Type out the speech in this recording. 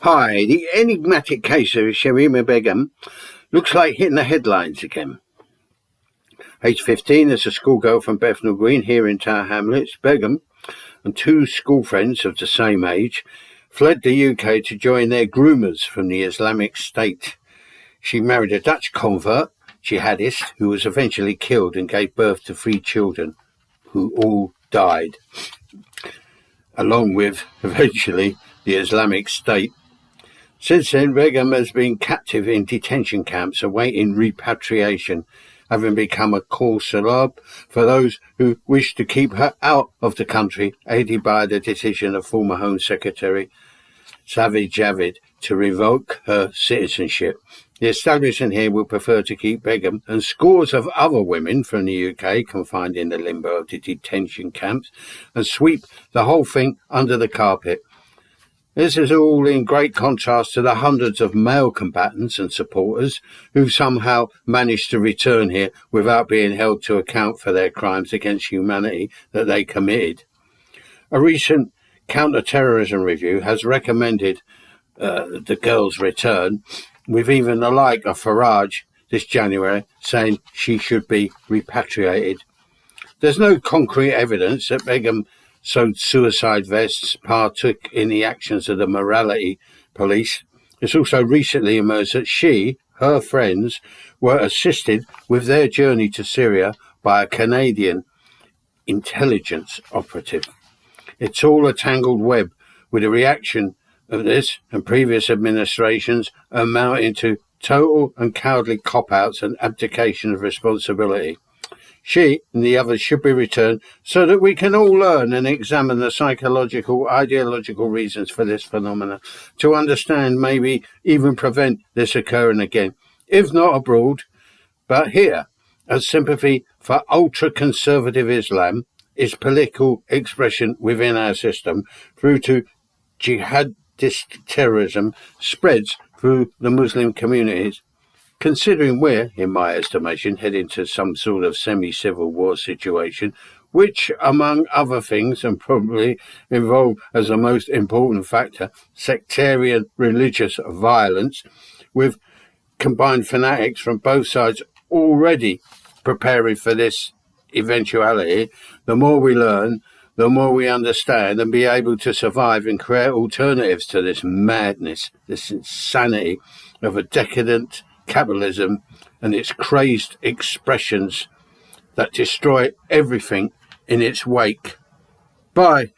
Hi, the enigmatic case of Shamima Begum looks like hitting the headlines again. Age 15, as a schoolgirl from Bethnal Green here in Tower Hamlets, Begum and two school friends of the same age fled the UK to join their groomers from the Islamic State. She married a Dutch convert, jihadist, who was eventually killed and gave birth to 3 children, who all died, along with, eventually, the Islamic State. Since then, Begum has been captive in detention camps awaiting repatriation, having become a cause célèbre for those who wish to keep her out of the country, aided by the decision of former Home Secretary Sajid Javid to revoke her citizenship. The establishment here will prefer to keep Begum and scores of other women from the UK confined in the limbo of the detention camps and sweep the whole thing under the carpet. This is all in great contrast to the hundreds of male combatants and supporters who somehow managed to return here without being held to account for their crimes against humanity that they committed. A recent counter-terrorism review has recommended the girl's return, with even the like of Farage this January saying she should be repatriated. There's no concrete evidence that Begum sewed suicide vests, partook in the actions of the morality police. It's also recently emerged that her friends, were assisted with their journey to Syria by a Canadian intelligence operative. It's all a tangled web, with a reaction of this and previous administrations amounting to total and cowardly cop-outs and abdication of responsibility. She and the others should be returned so that we can all learn and examine the psychological, ideological reasons for this phenomenon, to understand, maybe even prevent this occurring again, if not abroad, but here, as sympathy for ultra-conservative Islam, its political expression within our system, through to jihadist terrorism, spreads through the Muslim communities. Considering we're, in my estimation, heading to some sort of semi-civil war situation, which, among other things, and probably involve as the most important factor, sectarian religious violence, with combined fanatics from both sides already preparing for this eventuality, the more we learn, the more we understand and be able to survive and create alternatives to this madness, this insanity of a decadent capitalism and its crazed expressions that destroy everything in its wake. Bye.